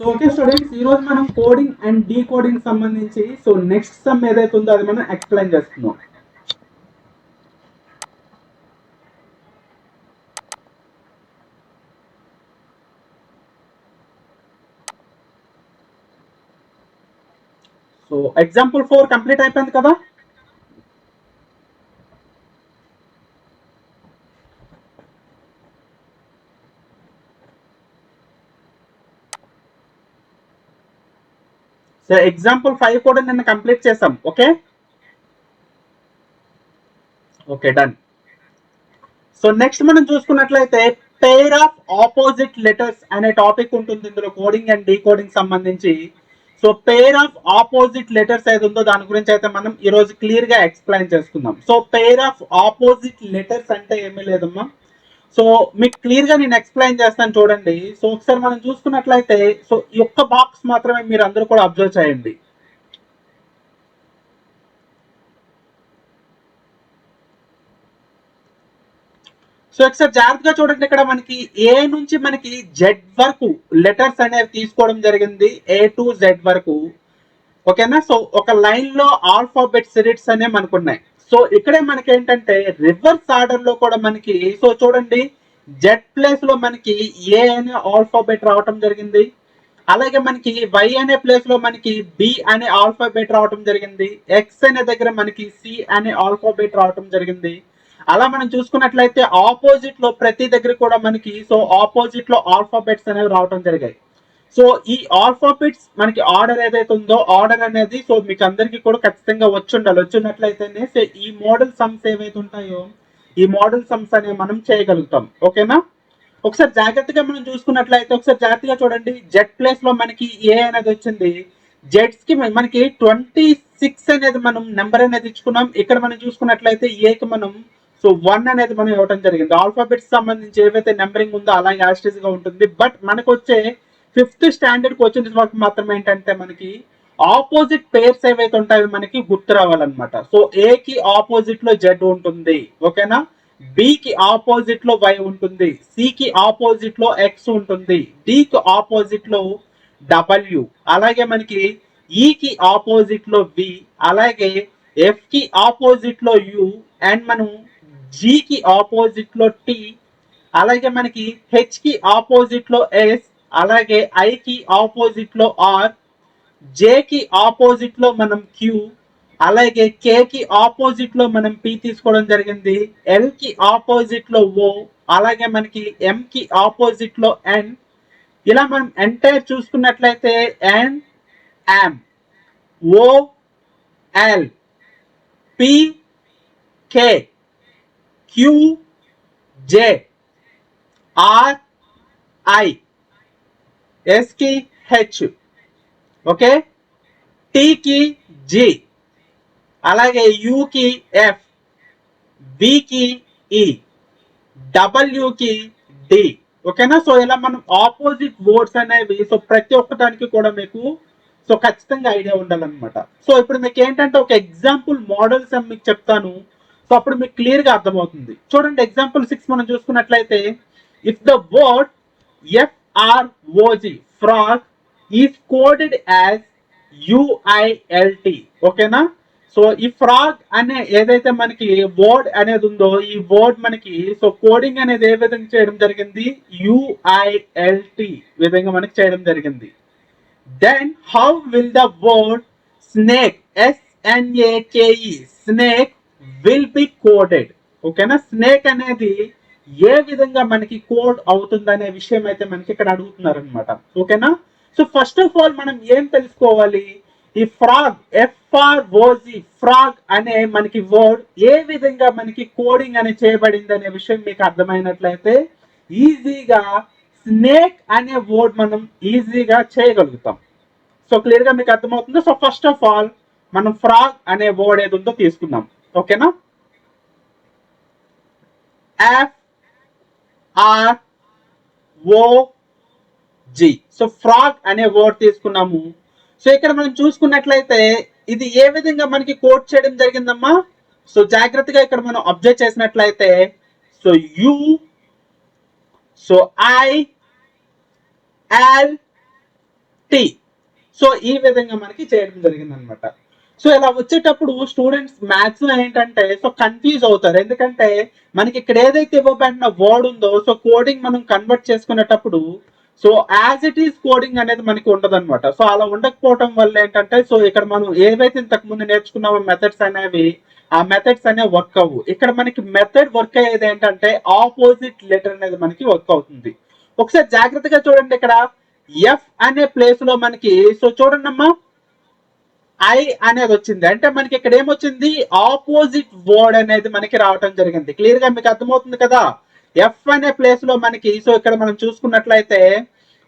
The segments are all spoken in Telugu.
సో ఓకే స్టూడెంట్స్, ఈ రోజు మనం కోడింగ్ అండ్ డీకోడింగ్ సంబంధించి సో నెక్స్ట్ సమ్ ఏదైతే ఉందో అది మనం ఎక్స్ప్లెయిన్ చేస్తున్నాం. సో ఎగ్జాంపుల్ 4 కంప్లీట్ అయిపోయింది కదా. సో ఎగ్జాంపుల్ 5 కూడా నిన్న కంప్లీట్ చేసాం. Okay okay done. So next మనం చూసుకున్నట్లయితే పెయిర్ ఆఫ్ ఆపోజిట్ లెటర్స్ అనే టాపిక్ ఉంటుంది ఇందులో కోడింగ్ అండ్ డీకోడింగ్ సంబంధించి. So pair of opposite letters ఏది ఉందో దాని గురించి అయితే మనం ఈ రోజు క్లియర్ గా ఎక్స్ప్లెయిన్ చేసుకుందాం. So pair of opposite letters అంటే ఏమీ లేదమ్మా. సో మీకు క్లియర్ గా నేను ఎక్స్ప్లెయిన్ చేస్తాను చూడండి. సో ఒకసారి మనం చూసుకున్నట్లయితే సో ఈ ఒక్క బాక్స్ మాత్రమే మీరు అందరూ కూడా అబ్జర్వ్ చేయండి. సో ఒకసారి జాగ్రత్తగా చూడండి, ఇక్కడ మనకి ఏ నుంచి మనకి జెడ్ వరకు లెటర్స్ అనేవి తీసుకోవడం జరిగింది, ఏ టు జెడ్ వరకు. ఓకేనా. సో ఒక లైన్ లో ఆల్ఫాబెట్ సిరీస్ అనేవి మనకు ఉన్నాయి. సో ఇక్కడే మనకి ఏంటంటే రివర్స్ ఆర్డర్ లో కూడా మనకి సో చూడండి, జెడ్ ప్లేస్ లో మనకి ఏ అనే ఆల్ఫాబెట్ రావటం జరిగింది. అలాగే మనకి వై అనే ప్లేస్ లో మనకి బి అనే ఆల్ఫాబెట్ రావటం జరిగింది. ఎక్స్ అనే దగ్గర మనకి సి అనే ఆల్ఫాబెట్ రావటం జరిగింది. అలా మనం చూసుకున్నట్లయితే ఆపోజిట్ లో ప్రతి దగ్గర కూడా మనకి సో ఆపోజిట్ లో ఆల్ఫాబెట్స్ అనేవి రావటం జరిగాయి. సో ఈ ఆల్ఫాబెట్స్ మనకి ఆర్డర్ ఏదైతే ఉందో ఆర్డర్ అనేది సో మీకు అందరికీ కూడా ఖచ్చితంగా వచ్చుండాలి. వచ్చినట్లయితేనే సో ఈ మోడల్ సమ్స్ ఏవైతే ఉంటాయో ఈ మోడల్ సమ్స్ అనేవి మనం చేయగలుగుతాం. ఓకేనా. ఒకసారి జాగ్రత్తగా మనం చూసుకున్నట్లయితే ఒకసారి జాగ్రత్తగా చూడండి, జెడ్ ప్లేస్ లో మనకి ఏ అనేది వచ్చింది. జెడ్స్ కి మనకి 26 అనేది మనం నెంబర్ అనేది ఇచ్చుకున్నాం. ఇక్కడ మనం చూసుకున్నట్లయితే ఏకి మనం సో 1 అనేది మనం ఇవ్వడం జరిగింది. ఆల్ఫాబెట్స్ సంబంధించి ఏవైతే నెంబరింగ్ ఉందో అలా యాస్టేజ్ గా ఉంటుంది. బట్ మనకు వచ్చే 5th స్టాండర్డ్ క్వశ్చన్స్ వరకు మాత్రం ఏంటంటే మనకి ఆపోజిట్ పేర్స్ ఏవైతే ఉంటాయో మనకి గుర్తు రావాలన్నమాట. సో ఏ కి ఆపోజిట్ లో జెడ్ ఉంటుంది. ఓకేనా. బి కి ఆపోజిట్ లో వై ఉంటుంది. సి కి ఆపోజిట్ లో ఎక్స్ ఉంటుంది. డి కి ఆపోజిట్ లో డబ్ల్యూ. అలాగే మనకి ఈ కి ఆపోజిట్ లో వి. అలాగే ఎఫ్ కి ఆపోజిట్ లో యు. అండ్ మనం జి కి ఆపోజిట్ లో టి. అలాగే మనకి హెచ్ కి ఆపోజిట్ లో ఎస్. అలాగే ఐ కి ఆపోజిట్ లో ఆర్. జే కి ఆపోజిట్ లో మనం క్యూ. అలాగే కే కి ఆపోజిట్ లో మనం పి తీసుకోవడం జరిగింది. ఎల్ కి ఆపోజిట్ లో ఓ. అలాగే మనకి ఎం కి ఆపోజిట్ లో ఎన్. ఇలా మనం ఎంటైర్ చూసుకున్నట్లయితే N M O L P K Q J R I S కి హెచ్. ఓకే. టి కి జి. అలాగే యు కి ఎఫ్. బి కి ఈ. డబ్ల్యూ కి డి. ఓకేనా. సో ఇలా మనం ఆపోజిట్ వర్డ్స్ అనేవి సో ప్రతి ఒక్కదానికి కూడా మీకు సో ఖచ్చితంగా ఐడియా ఉండాలన్నమాట. సో ఇప్పుడు మీకు ఏంటంటే ఒక ఎగ్జాంపుల్ మోడల్స్ అని మీకు చెప్తాను. సో అప్పుడు మీకు క్లియర్ గా అర్థమవుతుంది. చూడండి ఎగ్జాంపుల్ 6 మనం చూసుకున్నట్లయితే if the word frog frog is coded as UILT. ఓకేనా. సో ఈ ఫ్రాగ్ అనే ఏదైతే మనకి వర్డ్ అనేది ఉందో ఈ వర్డ్ మనకి సో కోడింగ్ అనేది ఏ విధంగా చేయడం జరిగింది, యుఐఎల్టి విధంగా మనకి చేయడం జరిగింది. Then how will the word snake SNAKE snake will be coded. ఓకేనా. స్నేక్ అనేది ఏ విధంగా మనకి కోడ్ అవుతుంది అనే విషయం అయితే మనకి ఇక్కడ అడుగుతున్నారు అనమాట. ఓకేనా. సో ఫస్ట్ ఆఫ్ ఆల్ మనం ఏం తెలుసుకోవాలి, ఈ ఫ్రాగ్ ఎఫ్ఆర్ఓజి ఫ్రాగ్ అనే మనకి వర్డ్ ఏ విధంగా మనకి కోడింగ్ అని చేయబడింది అనే విషయం మీకు అర్థమైనట్లయితే ఈజీగా స్నేక్ అనే వర్డ్ మనం ఈజీగా చేయగలుగుతాం. సో క్లియర్ గా మీకు అర్థమవుతుంది. సో ఫస్ట్ ఆఫ్ ఆల్ మనం ఫ్రాగ్ అనే వర్డ్ ఏది ఉందో తీసుకుందాం. ఓకేనా. F R O G. So frog అనే వర్డ్ తీసుకున్నాము. సో ఇక్కడ మనం చూసుకున్నట్లయితే ఇది ఏ విధంగా మనకి కోడ్ చేయడం జరిగిందమ్మా. సో జాగ్రత్తగా ఇక్కడ మనం అబ్జర్వ్ చేసినట్లయితే so you so I L T. So ఈ విధంగా మనకి చేయడం జరిగింది అనమాట. సో ఇలా వచ్చేటప్పుడు స్టూడెంట్స్ మాక్సిమం ఏంటంటే సో కన్ఫ్యూజ్ అవుతారు, ఎందుకంటే మనకి ఇక్కడ ఏదైతే ఇవ్వబడిన వర్డ్ ఉందో సో కోడింగ్ మనం కన్వర్ట్ చేసుకునేటప్పుడు so as it is coding అనేది మనకి ఉండదు అనమాట. సో అలా ఉండకపోవడం వల్ల ఏంటంటే సో ఇక్కడ మనం ఏవైతే ఇంతకు ముందు నేర్చుకున్నామో మెథడ్స్ అనేవి ఆ మెథడ్స్ అనేవి వర్క్ అవ్వు. ఇక్కడ మనకి మెథడ్ వర్క్ అయ్యేది ఏంటంటే ఆపోజిట్ లెటర్ అనేది మనకి వర్క్ అవుతుంది. ఒకసారి జాగ్రత్తగా చూడండి, ఇక్కడ ఎఫ్ అనే ప్లేస్ లో మనకి సో చూడండి అమ్మా ఐ అనేది వచ్చింది, అంటే మనకి ఇక్కడ ఏమొచ్చింది ఆపోజిట్ వర్డ్ అనేది మనకి రావటం జరిగింది. క్లియర్ గా మీకు అర్థమవుతుంది కదా. ఎఫ్ అనే ప్లేస్ లో మనకి సో ఇక్కడ మనం చూసుకున్నట్లయితే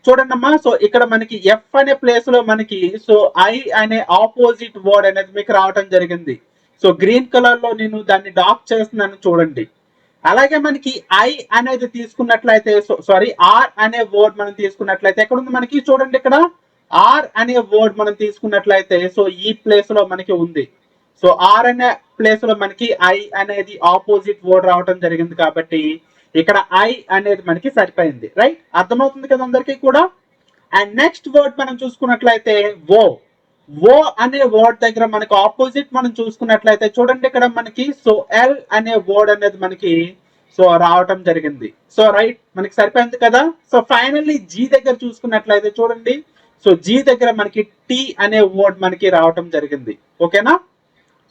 చూడండి అమ్మా, సో ఇక్కడ మనకి ఎఫ్ అనే ప్లేస్ లో మనకి సో ఐ అనే ఆపోజిట్ వర్డ్ అనేది మీకు రావటం జరిగింది. సో గ్రీన్ కలర్ లో నేను దాన్ని డార్క్ చేస్తున్నాను చూడండి. అలాగే మనకి ఐ అనేది తీసుకున్నట్లయితే సారీ ఆర్ అనే వర్డ్ మనం తీసుకున్నట్లయితే ఎక్కడ ఉంది మనకి చూడండి, ఇక్కడ ఆర్ అనే వర్డ్ మనం తీసుకున్నట్లయితే సో ఈ ప్లేస్ లో మనకి ఉంది. సో ఆర్ అనే ప్లేస్ లో మనకి ఐ అనేది ఆపోజిట్ వర్డ్ రావటం జరిగింది కాబట్టి ఇక్కడ ఐ అనేది మనకి సరిపోయింది. రైట్, అర్థమవుతుంది కదా అందరికీ కూడా. అండ్ నెక్స్ట్ వర్డ్ మనం చూసుకున్నట్లయితే ఓ. ఓ అనే వర్డ్ దగ్గర మనకి ఆపోజిట్ మనం చూసుకున్నట్లయితే చూడండి ఇక్కడ మనకి సో ఎల్ అనే వర్డ్ అనేది మనకి సో రావటం జరిగింది. సో రైట్, మనకి సరిపోయింది కదా. సో ఫైనల్లీ జీ దగ్గర చూసుకున్నట్లయితే చూడండి, సో జీ దగ్గర మనకి టీ అనే వర్డ్ మనకి రావటం జరిగింది. ఓకేనా.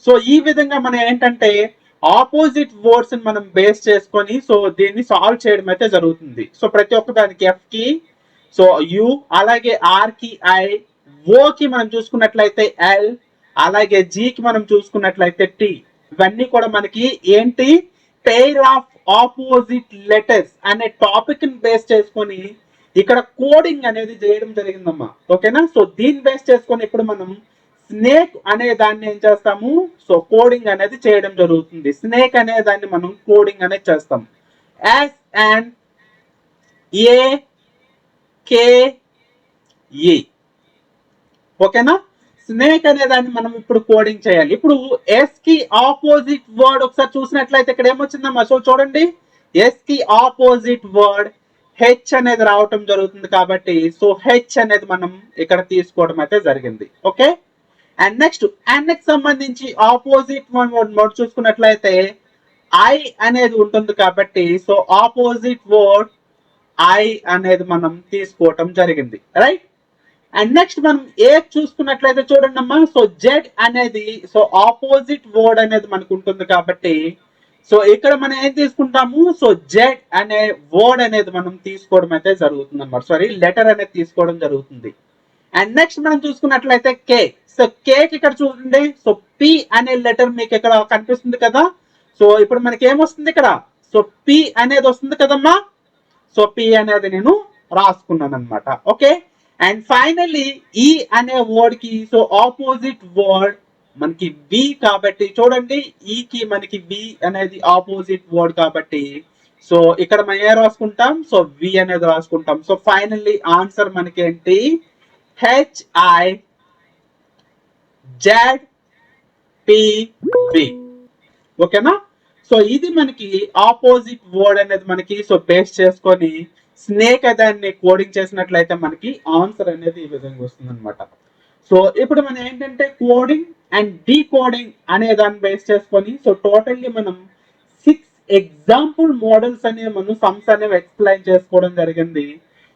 సో ఈ విధంగా మనం ఏంటంటే ఆపోజిట్ వర్డ్స్ మనం బేస్ చేసుకొని సో దీన్ని సాల్వ్ చేయడం అయితే జరుగుతుంది. సో ప్రతి ఒక్క దానికి ఎఫ్ కి సో యు, అలాగే ఆర్ కి ఐ, ఓ కి మనం చూసుకున్నట్లయితే ఎల్, అలాగే జీ కి మనం చూసుకున్నట్లయితే టీ. ఇవన్నీ కూడా మనకి ఏంటి పెయిర్ ఆఫ్ ఆపోజిట్ లెటర్స్ అనే టాపిక్ ని బేస్ చేసుకొని ఇక్కడ కోడింగ్ అనేది చేయడం జరిగిందమ్మా. ఓకేనా. సో దీన్ని బేస్ చేసుకొని ఇప్పుడు మనం స్నేక్ అనే దాన్ని ఏం చేస్తాము సో కోడింగ్ అనేది చేయడం జరుగుతుంది. స్నేక్ అనే దాన్ని మనం కోడింగ్ అనేది చేస్తాం. ఎస్ అండ్ ఏ కే ఈ. ఓకేనా. స్నేక్ అనే దాన్ని మనం ఇప్పుడు కోడింగ్ చేయాలి. ఇప్పుడు ఎస్ కి ఆపోజిట్ వర్డ్ ఒకసారి చూసినట్లయితే ఇక్కడ ఏమొచ్చిందమ్మా సో చూడండి, ఎస్ కి ఆపోజిట్ వర్డ్ హెచ్ అనేది రావటం జరుగుతుంది కాబట్టి సో హెచ్ అనేది మనం ఇక్కడ తీసుకోవడం అయితే జరిగింది. ఓకే. అండ్ నెక్స్ట్ అండ్ కి సంబంధించి ఆపోజిట్ వర్డ్ చూసుకున్నట్లయితే ఐ అనేది ఉంటుంది కాబట్టి సో ఆపోజిట్ వర్డ్ ఐ అనేది మనం తీసుకోవటం జరిగింది. రైట్. అండ్ నెక్స్ట్ మనం ఏ చూసుకున్నట్లయితే చూడండి అమ్మా, సో జెడ్ అనేది సో ఆపోజిట్ వర్డ్ అనేది మనకు ఉంటుంది కాబట్టి సో ఇక్కడ మనం ఏం తీసుకుంటాము సో జెడ్ అనే వర్డ్ అనేది మనం తీసుకోవడం అయితే జరుగుతుంది అన్నమాట. సారీ, లెటర్ అనేది తీసుకోవడం జరుగుతుంది. అండ్ నెక్స్ట్ మనం చూసుకున్నట్లయితే కే. సో కేక్ ఇక్కడ చూడండి, సో పి అనే లెటర్ మీకు ఇక్కడ కనిపిస్తుంది కదా. సో ఇప్పుడు మనకి ఏమొస్తుంది ఇక్కడ సో పి అనేది వస్తుంది కదమ్మా. సో పి అనేది నేను రాసుకున్నాను అనమాట. ఓకే. అండ్ ఫైనల్లీ ఈ అనే వర్డ్ కి సో ఆపోజిట్ వర్డ్ మనకి బి కాబట్టి చూడండి, ఈ కి మనకి బి అనేది ఆపోజిట్ వర్డ్ కాబట్టి సో ఇక్కడ మనం ఏ రాసుకుంటాం సో వి అనేది రాసుకుంటాం. సో ఫైనల్లీ ఆన్సర్ మనకి ఏంటి హెచ్ఐ జెడ్ పి వి. ఓకేనా. సో ఇది మనకి ఆపోజిట్ వర్డ్ అనేది మనకి సో బేస్ చేసుకొని స్నేక్ దాన్ని కోడింగ్ చేసినట్లయితే మనకి ఆన్సర్ అనేది ఈ విధంగా వస్తుంది అనమాట. సో ఇప్పుడు మనం ఏంటంటే కోడింగ్ అండ్ డీకోడింగ్ అనే దాన్ని బేస్ చేసుకొని సో టోటల్లీ మనం 6 ఎగ్జాంపుల్ మోడల్స్ అనేవి మనం సమ్స్ అనేవి ఎక్స్ప్లెయిన్ చేసుకోవడం జరిగింది.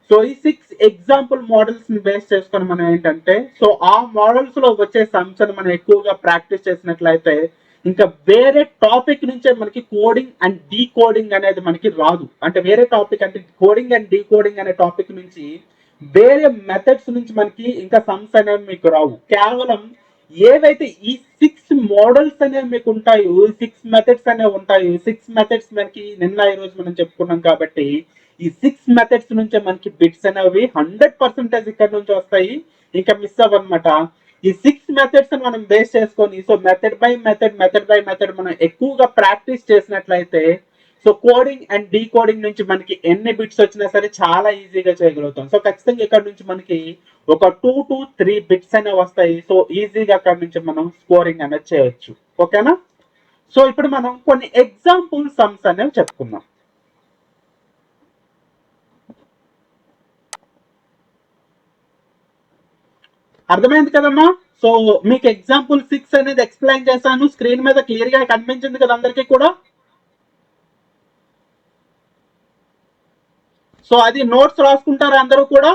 సో ఈ 6 ఎగ్జాంపుల్ మోడల్స్ ని బేస్ చేసుకొని మనం ఏంటంటే సో ఆ మోడల్స్ లో వచ్చే సమ్స్ అని మనం ఎక్కువగా ప్రాక్టీస్ చేసినట్లయితే ఇంకా వేరే టాపిక్ నుంచే మనకి కోడింగ్ అండ్ డీకోడింగ్ అనేది మనకి రాదు. అంటే వేరే టాపిక్ అంటే కోడింగ్ అండ్ డీకోడింగ్ అనే టాపిక్ నుంచి వేరే మెథడ్స్ నుంచి మనకి ఇంకా సమ్స్ అనేవి మీకు రావు. కేవలం ఏవైతే ఈ 6 మోడల్స్ అనేవి మీకు ఉంటాయో 6 మెథడ్స్ అనేవి ఉంటాయి. 6 మెథడ్స్ మనకి నిన్న ఈ రోజు మనం చెప్పుకున్నాం కాబట్టి ఈ 6 మెథడ్స్ నుంచే మనకి బిట్స్ అనేవి 100% ఇక్కడ నుంచి వస్తాయి, ఇంకా మిస్ అవ్వనమాట. ఈ 6 మెథడ్స్ మనం బేస్ చేసుకొని సో మెథడ్ బై మెథడ్ మనం ఎక్కువగా ప్రాక్టీస్ చేసినట్లయితే సో కోడింగ్ అండ్ డీకోడింగ్ నుంచి మనకి ఎన్ని బిట్స్ వచ్చినా సరే చాలా ఈజీగా చేయగలుగుతాం. సో ఖచ్చితంగా ఇక్కడ నుంచి మనకి ఒక 2 to 3 బిట్స్ అనేవి వస్తాయి. సో ఈజీగా అక్కడ నుంచి మనం స్కోరింగ్ అనేది చేయొచ్చు. ఓకేనా. సో ఇప్పుడు మనం కొన్ని ఎగ్జాంపుల్ సమ్స్ అనేవి చెప్పుకుందాం. అర్థమైంది కదమ్మా. సో మీకు ఎగ్జాంపుల్ 6 అనేది ఎక్స్ప్లెయిన్ చేశాను, స్క్రీన్ మీద క్లియర్ గా కనిపించింది కదా అందరికీ కూడా. సో అది నోట్స్ రాసుకుంటారా అందరూ కూడా?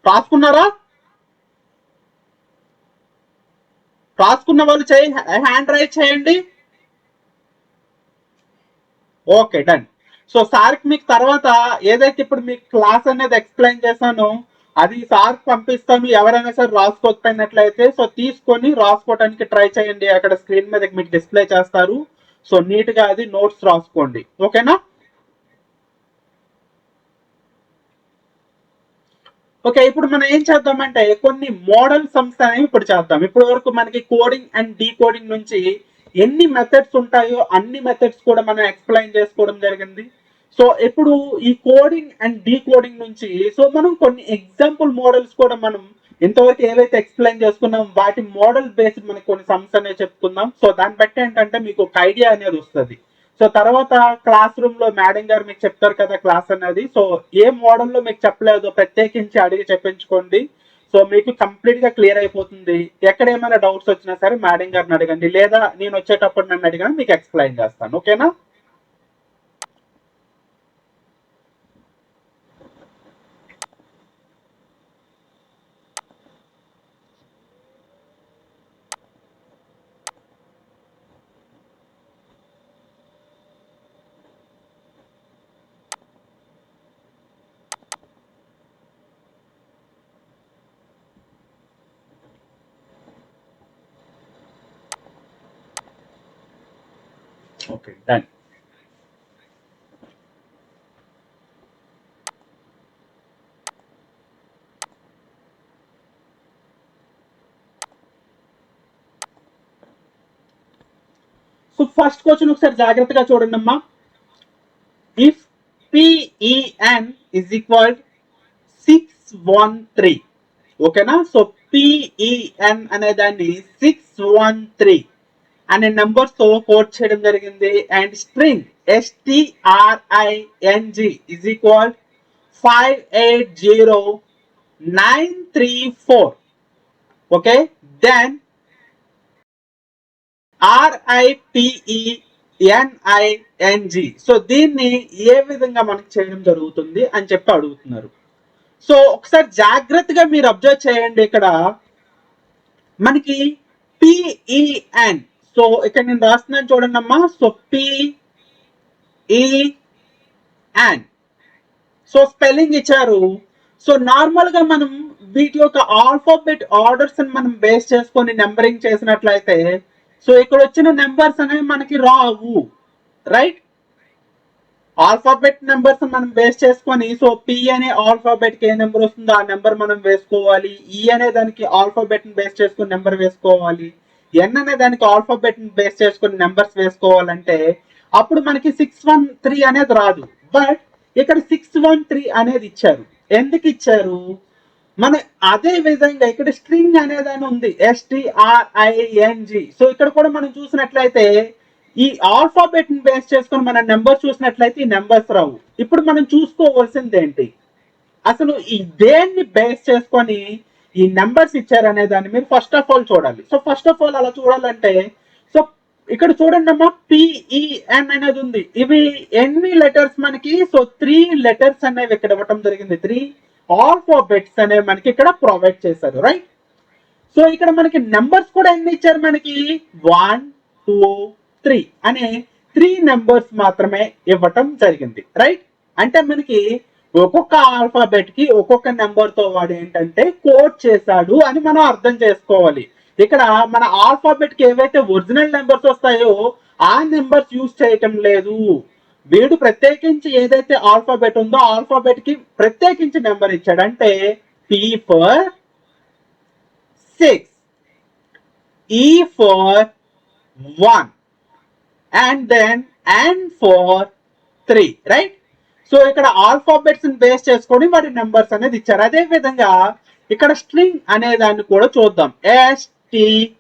రాసుకున్నారా? రాసుకున్న వాళ్ళు హ్యాండ్ రైజ్ చేయండి. Okay, done. సో సార్కి మీకు తర్వాత ఏదైతే ఇప్పుడు మీకు క్లాస్ అనేది ఎక్స్ప్లెయిన్ చేశానో అది సార్కి పంపిస్తాను. ఎవరైనా సరే రాసుకోకపోయినట్లయితే సో తీసుకొని రాసుకోవడానికి ట్రై చేయండి. అక్కడ స్క్రీన్ మీద మీకు డిస్ప్లే చేస్తారు. సో నీట్ గా అది నోట్స్ రాసుకోండి. ఓకేనా? ఓకే, ఇప్పుడు మనం ఏం చేద్దామంటే కొన్ని మోడల్ సమ్స్ అనేవి ఇప్పుడు చేద్దాం. ఇప్పటి వరకు మనకి కోడింగ్ అండ్ డీకోడింగ్ నుంచి ఎన్ని మెథడ్స్ ఉంటాయో అన్ని మెథడ్స్ కూడా మనం ఎక్స్ప్లెయిన్ చేసుకోవడం జరిగింది. సో ఇప్పుడు ఈ కోడింగ్ అండ్ డీకోడింగ్ నుంచి సో మనం కొన్ని ఎగ్జాంపుల్ మోడల్స్ కూడా మనం ఇంతవరకు ఏవైతే ఎక్స్ప్లెయిన్ చేసుకున్నాం వాటి మోడల్ బేస్డ్ మనకి కొన్ని సమ్స్ అనేవి చెప్పుకుందాం. సో దాన్ని బట్టి ఏంటంటే మీకు ఒక ఐడియా అనేది వస్తుంది. సో తర్వాత క్లాస్ రూమ్ లో మేడం గారు మీకు చెప్తారు కదా క్లాస్ అనేది. సో ఏ మోడల్లో మీకు చెప్పలేదో ప్రత్యేకించి అడిగి చెప్పించుకోండి. సో మీకు కంప్లీట్ గా క్లియర్ అయిపోతుంది. ఎక్కడ ఏమైనా డౌట్స్ వచ్చినా సరే మేడం గారిని అడగండి, లేదా నేను వచ్చేటప్పుడు నన్ను అడిగినా మీకు ఎక్స్ప్లెయిన్ చేస్తాను. ఓకేనా? Okay, done. So first question ఒకసారి జాగ్రత్తగా చూడండి అమ్మా. ఇఫ్ పిఈఎన్ ఇస్ ఈక్వల్ 613, ఓకేనా? సో పిఈఎన్ అనే దాన్ని 613 అనే నెంబర్స్ తో కోడ్ చేయడం జరిగింది. And string STRING is equal 580934. Okay, then RIPENING. So దీన్ని ఏ విధంగా మనకు చేయడం జరుగుతుంది అని చెప్పి అడుగుతున్నారు. సో ఒకసారి జాగ్రత్తగా మీరు అబ్జర్వ్ చేయండి. ఇక్కడ మనకి పిఈఎన్, సో ఇక్కడ నేను రాస్తున్నాను చూడండి అమ్మా. సో పిఈఎన్, సో స్పెల్లింగ్ ఇచ్చారు. సో నార్మల్ గా మనం వీటి యొక్క ఆల్ఫాబెట్ ఆర్డర్స్ మనం బేస్ చేసుకొని నెంబరింగ్ చేసినట్లయితే సో ఇక్కడ వచ్చిన నెంబర్స్ అనేవి మనకి రావు, రైట్? ఆల్ఫాబెట్ నెంబర్స్ మనం బేస్ చేసుకొని సో పి అనే ఆల్ఫాబెట్ కి ఏ నెంబర్ వస్తుందో ఆ నెంబర్ మనం వేసుకోవాలి. ఈ అనే దానికి ఆల్ఫాబెట్ ని బేస్ చేసుకొని నెంబర్ వేసుకోవాలి. ఎన్ అనే దానికి ఆల్ఫాబెట్ ని బేస్ చేసుకొని నెంబర్స్ వేసుకోవాలంటే అప్పుడు మనకి 613 అనేది రాదు. బట్ ఇక్కడ 613 అనేది ఇచ్చారు. ఎందుకు ఇచ్చారు? మన అదే విధంగా ఇక్కడ స్ట్రింగ్ అనేదాన్ని ఉంది STRING. సో ఇక్కడ కూడా మనం చూసినట్లయితే ఈ ఆల్ఫాబెట్ ని బేస్ చేసుకొని మన నెంబర్ చూసినట్లయితే ఈ నెంబర్స్ రావు. ఇప్పుడు మనం చూసుకోవాల్సింది ఏంటి, అసలు ఈ దేన్ని బేస్ చేసుకొని ఈ నెంబర్స్ ఇచ్చారనే దాన్ని మీరు ఫస్ట్ ఆఫ్ ఆల్ చూడాలి. సో ఫస్ట్ ఆఫ్ ఆల్ అలా చూడాలంటే సో ఇక్కడ చూడండి అమ్మా, పిఈఎన్ అనేది ఉంది. ఇవి ఎన్ని లెటర్స్ మనకి? సో 3 లెటర్స్ అనేవి ఇక్కడ ఇవ్వటం జరిగింది. 3 ఆల్ఫాబెట్స్ అనేవి మనకి ఇక్కడ ప్రొవైడ్ చేశారు, రైట్? సో ఇక్కడ మనకి నెంబర్స్ కూడా ఎన్ని ఇచ్చారు? మనకి 1 2 3 అనే 3 నెంబర్స్ మాత్రమే ఇవ్వటం జరిగింది, రైట్? అంటే మనకి ఒక్కొక్క ఆల్ఫాబెట్ కి ఒక్కొక్క నెంబర్ తో వాడు ఏంటంటే కోడ్ చేశాడు అని మనం అర్థం చేసుకోవాలి. ఇక్కడ మన ఆల్ఫాబెట్ కి ఏవైతే ఒరిజినల్ నెంబర్స్ వస్తాయో ఆ నెంబర్స్ యూజ్ చేయటం లేదు. వీడు ప్రత్యేకించి ఏదైతే ఆల్ఫాబెట్ ఉందో ఆల్ఫాబెట్ కి ప్రత్యేకించి నెంబర్ ఇచ్చాడు. అంటే P for 6, E for 1 and then N for 3, right? So ఇక్కడ ఆల్ఫాబెట్స్ బేస్ చేసుకొని వాటి నెంబర్స్ అనేది ఇచ్చారు. అదే విధంగా ఇక్కడ స్ట్రింగ్ అనే దాన్ని కూడా చూద్దాం. STRING.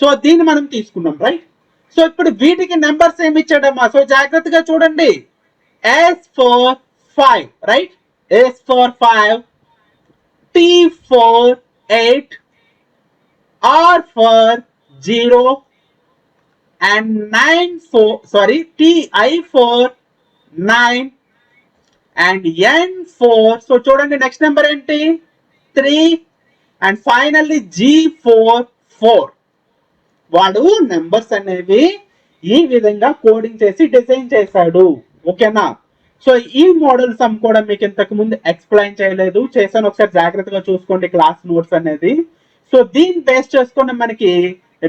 సో దీన్ని మనం తీసుకున్నాం, రైట్? సో ఇప్పుడు వీటికి నెంబర్స్ ఏమి ఇచ్చాడమ్మా? సో జాగ్రత్తగా చూడండి. S for 5, right? S for 5, T for 8, R for 0, and 9 for, sorry, TI for 9, and N for, so చూడండి నెక్స్ట్ నెంబర్ ఏంటి? 3, and finally G for 4. వాడు నెంబర్స్ అనేవి ఈ విధంగా కోడింగ్ చేసి డిజైన్ చేశాడు. ఓకేనా? సో ఈ మోడల్ సమ్ కూడా మీకు ఇంతకు ముందు ఎక్స్ప్లెయిన్ చేయలేదు, చేశాను, ఒకసారి జాగ్రత్తగా చూసుకోండి క్లాస్ నోట్స్ అనేది. సో దీన్ని బేస్ చేసుకొని మనకి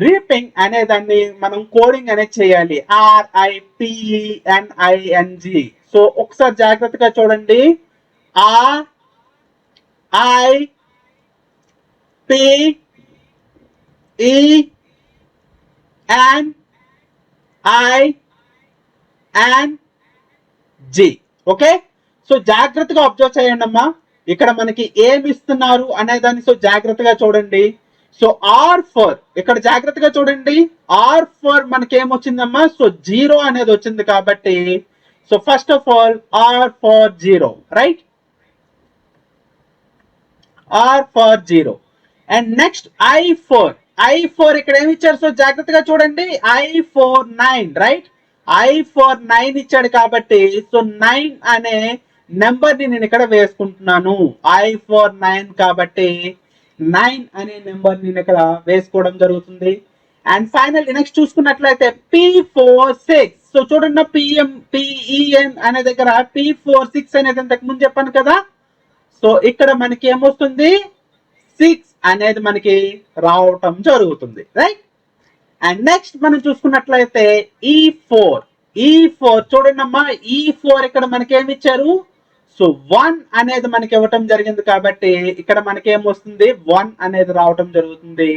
రీపింగ్ అనే దాన్ని మనం కోడింగ్ అనేది చేయాలి. RIPENING. సో ఒకసారి జాగ్రత్తగా చూడండి. RIPENING. ఓకే? సో జాగ్రత్తగా అబ్జర్వ్ చేయండి అమ్మా. ఇక్కడ మనకి ఏమి ఇస్తున్నారు అనే దాన్ని సో జాగ్రత్తగా చూడండి. సో R4 ఇక్కడ జాగ్రత్తగా చూడండి. R4 మనకి ఏమొచ్చిందమ్మా? సో 0 అనేది వచ్చింది కాబట్టి so first of all R4 0, right? R4 0. And next I4 ఇక్కడ ఏమి ఇచ్చారు? సో జాగ్రత్తగా చూడండి. I4 9, right? I4 9 ఇచ్చాడు కాబట్టి సో 9 అనే నెంబర్ ని నేను ఇక్కడ వేసుకుంటున్నాను. I4 9 కాబట్టి 9 అనే నెంబర్ నేను ఇక్కడ వేసుకోవడం జరుగుతుంది. అండ్ ఫైనల్ నెక్స్ట్ చూసుకున్నట్లయితే P4 6. సో చూడండి, PEN అనే దగ్గర P4 6 అనేది ఇంతకు ముందు చెప్పాను కదా. సో ఇక్కడ మనకి ఏమొస్తుంది? 6 అనేది మనకి రావటం జరుగుతుంది, రైట్? అండ్ నెక్స్ట్ మనం చూసుకున్నట్లయితే E4 చూడండి అమ్మా. E4 ఇక్కడ మనకి ఏమి ఇచ్చారు? సో 1 అనేది మనకి ఇవ్వటం జరిగింది కాబట్టి ఇక్కడ మనకి ఏమొస్తుంది? 1 అనేది రావటం జరుగుతుంది.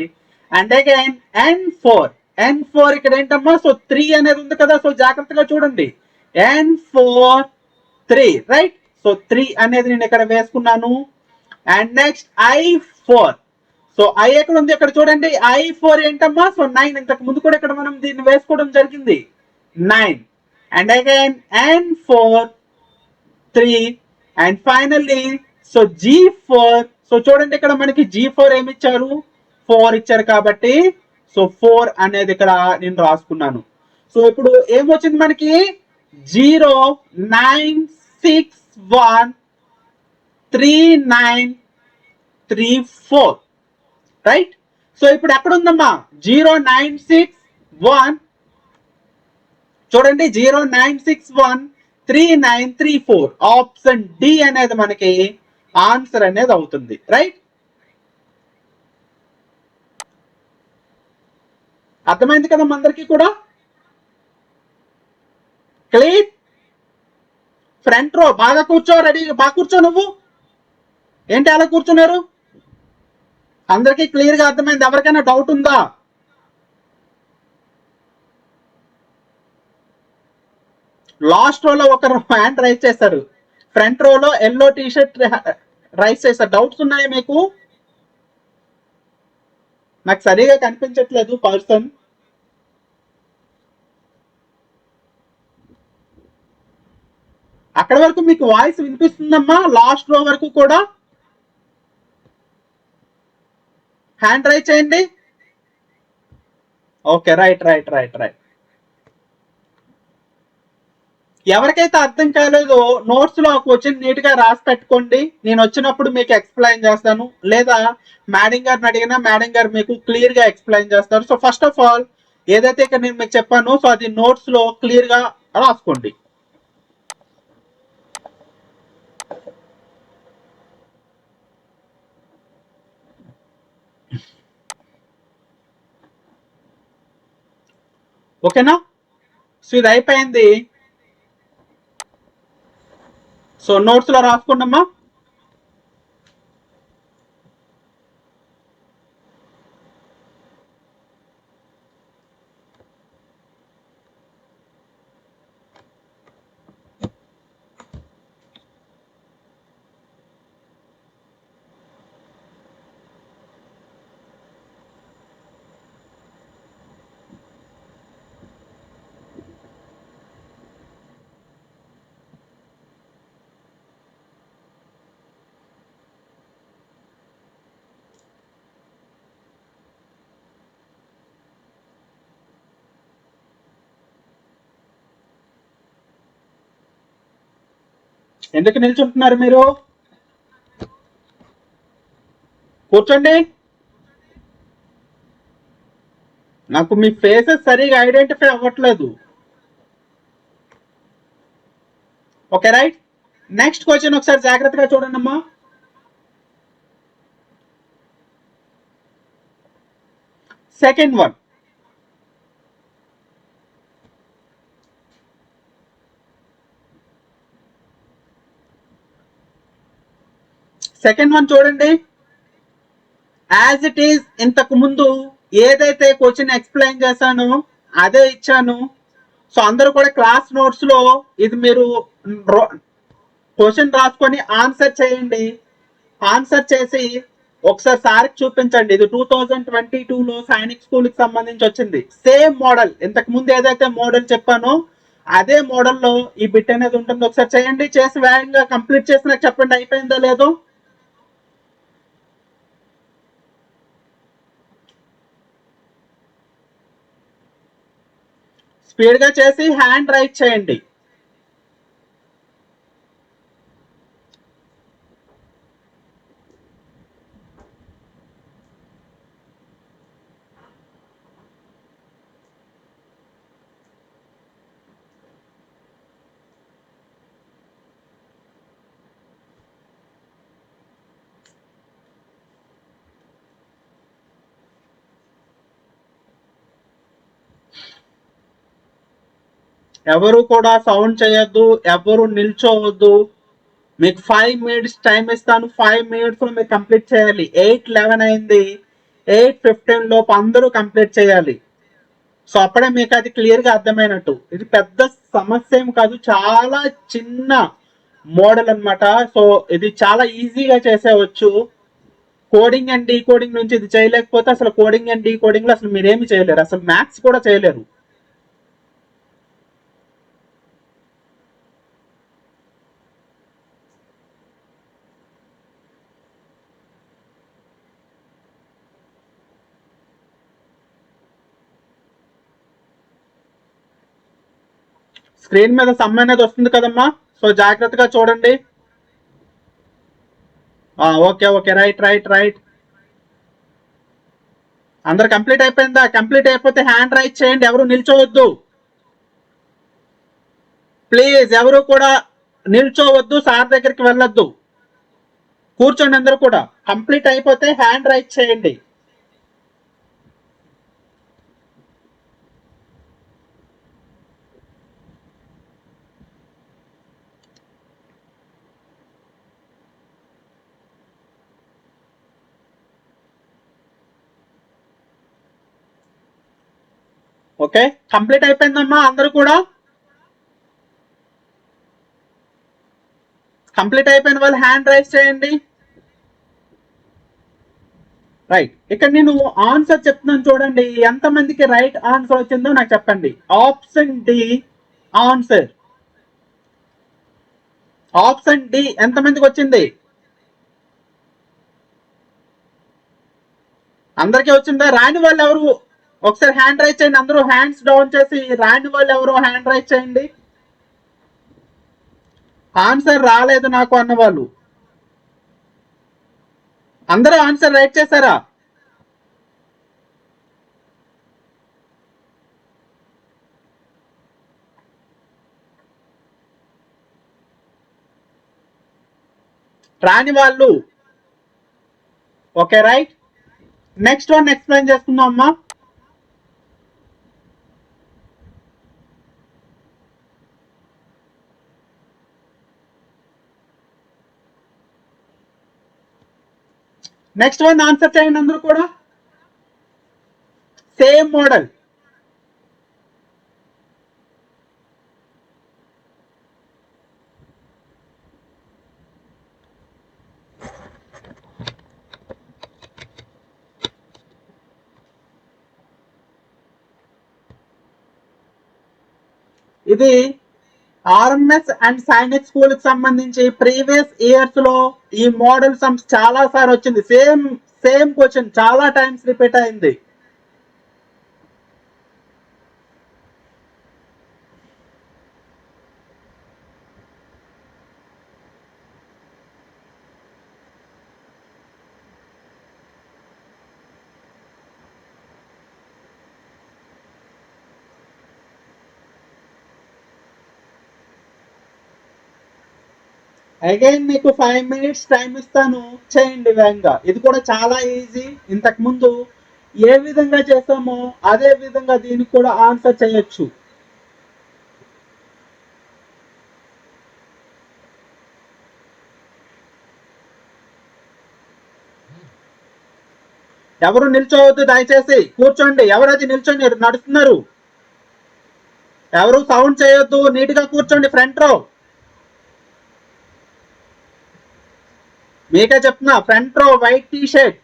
అండ్ అగైన్ N4 ఇక్కడ ఏంటమ్మా? సో 3 అనేది ఉంది కదా. సో జాగ్రత్తగా చూడండి. N4 3, right? సో 3 అనేది నేను ఇక్కడ వేసుకున్నాను. And next I4. So I ఎక్కడ ఉంది? ఇక్కడ చూడండి. I4 ఏంటమ్మా? సో 9. ఇంతకు ముందు కూడా ఇక్కడ మనం దీన్ని వేసుకోవడం జరిగింది, 9. And again N4 3. And finally so G4. So చూడండి ఇక్కడ మనకి G4 ఏమి ఇచ్చారు? 4 ఇచ్చారు కాబట్టి సో 4 అనేది ఇక్కడ నేను రాసుకున్నాను. సో ఇప్పుడు ఏమొచ్చింది మనకి? 0 9 6 1 3 9 3 4, రైట్? సో ఇప్పుడు ఎక్కడ ఉందమ్మా? 0 9 6 1, చూడండి, 0 9 6 1 3 9 3 4. ఆప్షన్ డి అనేది మనకి ఆన్సర్ అనేది అవుతుంది, రైట్? అర్థమైంది కదా అందరికీ కూడా? క్లియర్? ఫ్రంట్ రో బాగా కూర్చో, రెడీ, బాగా కూర్చో. నువ్వు ఏంటి అలా కూర్చున్నారు? అందరికీ క్లియర్ గా అర్థమైంది? ఎవరికైనా డౌట్ ఉందా? లాస్ట్ రోలో ఒకరు హ్యాండ్ రైజ్ చేశారు, ఫ్రంట్ రోలో ఎల్లో టీ షర్ట్ రైజ్ చేశారు. డౌట్స్ ఉన్నాయా మీకు? నాకు సరిగా కనిపించట్లేదు పర్సన్. అక్కడ వరకు మీకు వాయిస్ వినిపిస్తుందమ్మా? లాస్ట్ రో వరకు కూడా హ్యాండ్ రైజ్ చేయండి. Okay, right. ఎవరికైతే అర్థం కాలేదో నోట్స్ లో క్వశ్చన్ నీట్ గా రాసి పెట్టుకోండి. నేను వచ్చినప్పుడు మీకు ఎక్స్ప్లెయిన్ చేస్తాను, లేదా మేడం గారిని అడిగినా మేడం గారు మీకు క్లియర్ గా ఎక్స్ప్లెయిన్ చేస్తారు. సో ఫస్ట్ ఆఫ్ ఆల్ ఏదైతే ఇక్కడ నేను మీకు చెప్పానో సో అది నోట్స్ లో క్లియర్ గా రాసుకోండి. ఓకేనా? సో ఇది అయిపోయింది. సో నోట్స్ లో రాసుకోండమ్మా. ఎందుకు నిల్చుంటున్నారు మీరు? కూర్చోండి. నాకు మీ ఫేసెస్ సరిగా ఐడెంటిఫై అవ్వట్లేదు. Okay right. నెక్స్ట్ క్వశ్చన్ ఒకసారి జాగ్రత్తగా చూడండి అమ్మా. Second one. సెకండ్ వన్ చూడండి. యాజ్ ఇట్ ఈస్ ఇంతకు ముందు ఏదైతే క్వశ్చన్ ఎక్స్ప్లెయిన్ చేశానో అదే ఇచ్చాను. సో అందరూ కూడా క్లాస్ నోట్స్ లో ఇది మీరు క్వశ్చన్ రాసుకొని ఆన్సర్ చేయండి. ఆన్సర్ చేసి ఒకసారి సార్కి చూపించండి. ఇది 2022లో సైనిక్ స్కూల్ కి సంబంధించి వచ్చింది. సేమ్ మోడల్, ఇంతకు ముందు ఏదైతే మోడల్ చెప్పానో అదే మోడల్లో ఈ బిట్ అనేది ఉంటుంది. ఒకసారి చేయండి. చేసి వేగంగా కంప్లీట్ చేసి నాకు చెప్పండి అయిపోయిందో లేదో. స్పీడ్ గా చేసి హ్యాండ్ రైట్ చేయండి. ఎవరు కూడా సౌండ్ చేయొద్దు, ఎవరు నిల్చోవద్దు. మీకు 5 minutes టైం ఇస్తాను. 5 minutes లో మీరు కంప్లీట్ చేయాలి. 8:11 అయింది. 8:15 లోపు అందరూ కంప్లీట్ చేయాలి. సో అప్పుడే మీకు అది క్లియర్ గా అర్థమైనట్టు. ఇది పెద్ద సమస్య ఏం కాదు, చాలా చిన్న మోడల్ అనమాట. సో ఇది చాలా ఈజీగా చేసేవచ్చు. కోడింగ్ అండ్ డీకోడింగ్ నుంచి ఇది చేయలేకపోతే అసలు కోడింగ్ అండ్ డీకోడింగ్ లో అసలు మీరేమి చేయలేరు, అసలు మ్యాథ్స్ కూడా చేయలేరు. స్క్రీన్ మీద సమ్ అనేది వస్తుంది కదమ్మా, సో జాగ్రత్తగా చూడండి. Okay okay, right right right. అందరు కంప్లీట్ అయిపోయిందా? కంప్లీట్ అయిపోతే హ్యాండ్ రైట్ చేయండి, ఎవరు నిల్చోవద్దు. ప్లీజ్ ఎవరు కూడా నిల్చోవద్దు, సార్ దగ్గరికి వెళ్ళొద్దు. కూర్చోండి అందరూ కూడా. కంప్లీట్ అయిపోతే హ్యాండ్ రైట్ చేయండి. ఓకే, కంప్లీట్ అయిపోయిందమ్మా అందరూ కూడా. కంప్లీట్ అయిపోయిన వాళ్ళు హ్యాండ్ రైజ్ చేయండి. రైట్, ఇక్కడ నేను ఆన్సర్ చెప్తున్నాను చూడండి. ఎంత మందికి రైట్ ఆన్సర్ వచ్చిందో నాకు చెప్పండి. Option D answer. Option D ఎంత మందికి వచ్చింది? అందరికీ వచ్చిందా? రాని వాళ్ళు ఎవరు ఒకసారి హ్యాండ్ రైజ్ చేయండి. అందరూ హ్యాండ్స్ డౌన్ చేసి రాని వాళ్ళు ఎవరు హ్యాండ్ రైజ్ చేయండి. ఆన్సర్ రాలేదు నాకు అన్న వాళ్ళు అందరూ ఆన్సర్ రైట్ చేశారా? రాని వాళ్ళు okay right. Next one explain చేసుకుందాం అమ్మా. నెక్స్ట్ వన్ ఆన్సర్ చేయండి అందరూ కూడా. Same model. ఇది ఆర్ఎంఎస్ అండ్ సైనిక్ స్కూల్ కి సంబంధించి ప్రీవియస్ ఇయర్స్ లో ఈ మోడల్ సమ్స్ చాలా సార్ వచ్చింది. సేమ్ సేమ్ క్వశ్చన్ చాలా టైమ్స్ రిపీట్ అయింది. అగైన్ మీకు 5 minutes టైం ఇస్తాను, చేయండి వేగంగా. ఇది కూడా చాలా ఈజీ. ఇంతకు ముందు ఏ విధంగా చేస్తామో అదే విధంగా దీనికి కూడా ఆన్సర్ చేయొచ్చు. ఎవరు నిల్చోవద్దు దయచేసి, కూర్చోండి. ఎవరైతే నిల్చొని నడుస్తున్నారు ఎవరు సౌండ్ చేయొద్దు, నీట్ గా కూర్చోండి ఫ్రంట్ రో. మీకే చెప్తున్నా, ఫ్రంట్ రో వైట్ టీ షర్ట్.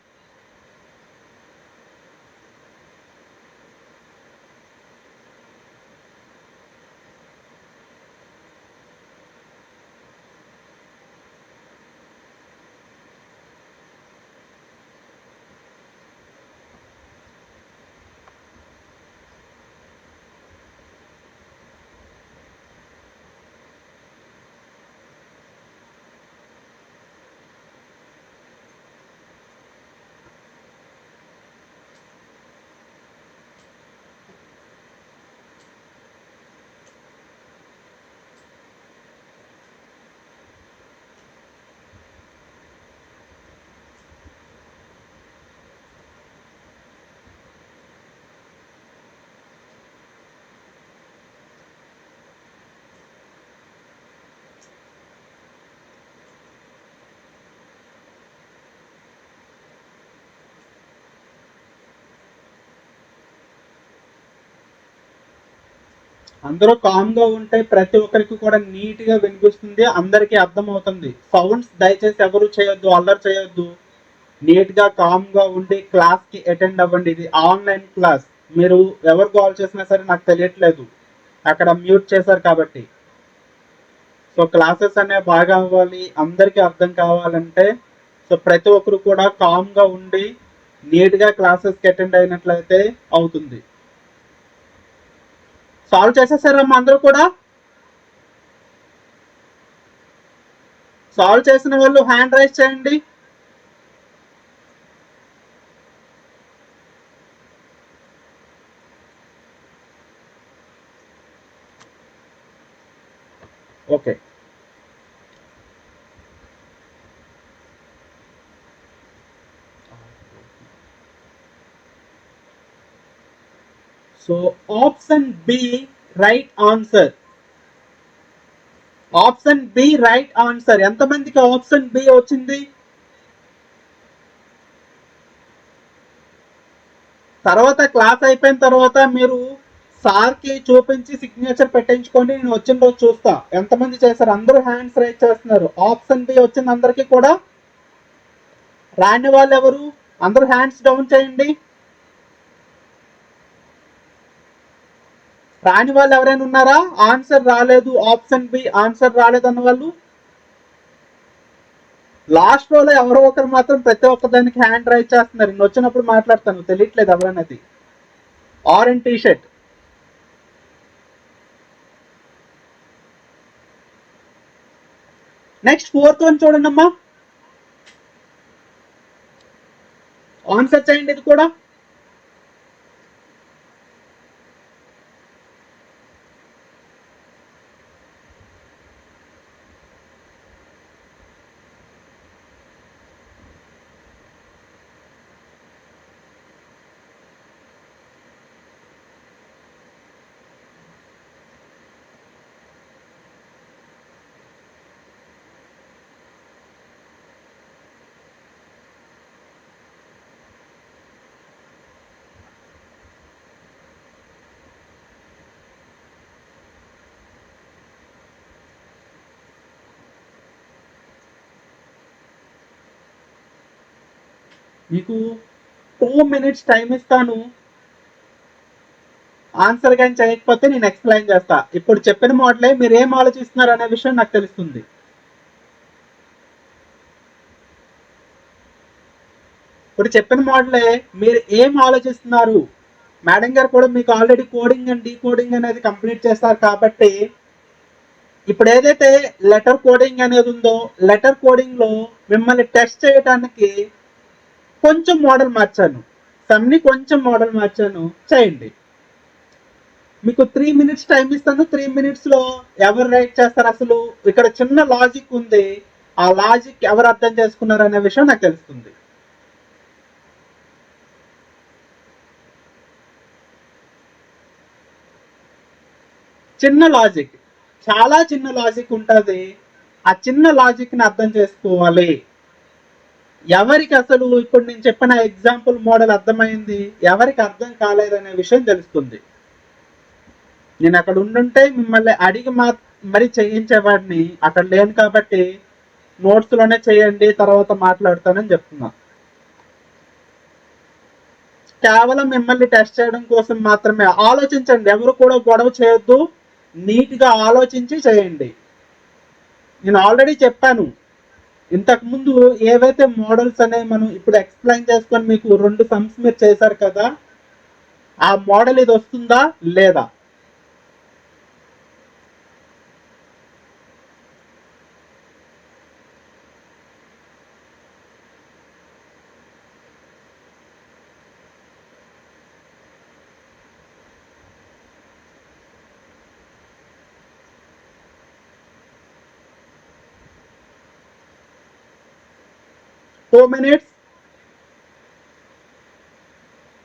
అందరూ కామ్ గా ఉంటే ప్రతి ఒక్కరికి కూడా నీట్ గా వినిపిస్తుంది, అందరికీ అర్థం అవుతుంది. సౌండ్స్ దయచేసి ఎవరు చేయొద్దు, అల్లరి చేయొద్దు. నీట్ గా కామ్ గా ఉండి క్లాస్ కి అటెండ్ అవ్వండి. ఇది ఆన్లైన్ క్లాస్. మీరు ఎవరు కాల్ చేసినా సరే నాకు తెలియట్లేదు, అక్కడ మ్యూట్ చేశారు కాబట్టి. సో క్లాసెస్ అనేవి బాగా అవ్వాలి, అందరికీ అర్థం కావాలంటే సో ప్రతి ఒక్కరు కూడా కామ్ గా ఉండి నీట్ గా క్లాసెస్ కి అటెండ్ అయినట్లయితే అవుతుంది. సాల్వ్ చేసేసారమ్మా అందరూ కూడా? సాల్వ్ చేసిన వాళ్ళు హ్యాండ్ రైజ్ చేయండి. Okay, so option B right answer. Option B right answer. ఎంతమందికి ఆప్షన్ బి వచ్చింది? తర్వాత క్లాస్ అయిపోయిన తర్వాత మీరు సార్కి చూపించి సిగ్నేచర్ పెట్టించుకోండి, నేను వచ్చిన రోజు చూస్తా ఎంతమంది చేశారు. అందరూ హ్యాండ్స్ రైజ్ చేస్తున్నారు. ఆప్షన్ బి వచ్చింది అందరికి కూడా. రాని వాళ్ళు ఎవరు? అందరూ హ్యాండ్స్ డౌన్ చేయండి. రాని వాళ్ళు ఎవరైనా ఉన్నారా? ఆన్సర్ రాలేదు, ఆప్షన్ బి ఆన్సర్ రాలేదు అన్న వాళ్ళు. లాస్ట్ రోలో ఎవరో ఒకరు మాత్రం ప్రతి ఒక్క దానికి హ్యాండ్ రైజ్ చేస్తున్నారు. నేను వచ్చినప్పుడు మాట్లాడతాను, తెలియట్లేదు ఎవరన్నది. Orange T shirt. Next 4th one చూడండి అమ్మా, ఆన్సర్ చేయండి ఇది కూడా. మీకు 2 minutes టైం ఇస్తాను. ఆన్సర్ కానీ చేయకపోతే నేను ఎక్స్ప్లెయిన్ చేస్తా. ఇప్పుడు చెప్పిన మోడలే మీరు ఏం ఆలోచిస్తున్నారు అనే విషయం నాకు తెలుస్తుంది. ఇప్పుడు చెప్పిన మోడలే మీరు ఏం ఆలోచిస్తున్నారు. మేడం గారు కూడా మీకు ఆల్రెడీ కోడింగ్ అండ్ డీకోడింగ్ అనేది కంప్లీట్ చేస్తారు కాబట్టి ఇప్పుడు ఏదైతే లెటర్ కోడింగ్ అనేది ఉందో లెటర్ కోడింగ్ లో మిమ్మల్ని టెస్ట్ చేయడానికి కొంచెం మోడల్ మార్చాను, సమ్ని కొంచెం మోడల్ మార్చాను, చేయండి. మీకు 3 minutes టైం ఇస్తాను. 3 minutes లో ఎవరు రైట్ చేస్తారు? అసలు ఇక్కడ చిన్న లాజిక్ ఉంది, ఆ లాజిక్ ఎవరు అర్థం చేసుకున్నారు అనే విషయం నాకు తెలుస్తుంది. చిన్న లాజిక్, చాలా చిన్న లాజిక్ ఉంటుంది. ఆ చిన్న లాజిక్ ని అర్థం చేసుకోవాలి. ఎవరికి అసలు ఇప్పుడు నేను చెప్పిన ఎగ్జాంపుల్ మోడల్ అర్థమైంది, ఎవరికి అర్థం కాలేదనే విషయం తెలుస్తుంది. నేను అక్కడ ఉండుంటే మిమ్మల్ని అడిగి మరి చేయించేవాడిని, అక్కడ లేను కాబట్టి నోట్స్ లోనే చేయండి తర్వాత మాట్లాడతానని చెప్తున్నా. కేవలం మిమ్మల్ని టెస్ట్ చేయడం కోసం మాత్రమే. ఆలోచించండి, ఎవరు కూడా గొడవ చేయొద్దు, నీట్ గా ఆలోచించి చేయండి. నేను ఆల్రెడీ చెప్పాను ఇంతకు ముందు ఏవైతే మోడల్స్ అనేవి మనం ఇప్పుడు ఎక్స్ప్లెయిన్ చేసుకొని మీకు 2 సమ్స్ మీరు చేశారు కదా, ఆ మోడల్ ఇది వస్తుందా లేదా?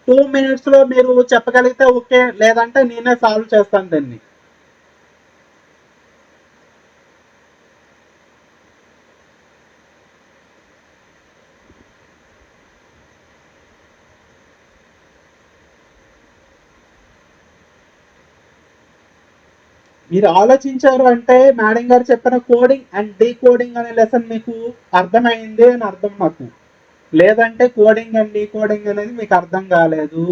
టూ మినిట్స్ లో మీరు చెప్పగలిగితే ఓకే, లేదంటే నేనే సాల్వ్ చేస్తాను దాన్ని. మీరు ఆలోచించారు అంటే మేడం గారు చెప్పిన కోడింగ్ అండ్ డీకోడింగ్ అనే లెసన్ మీకు అర్థమైంది అని అర్థం నాకు. లేదంటే కోడింగ్ అండ్ డీకోడింగ్ అనేది మీకు అర్థం కాలేదు.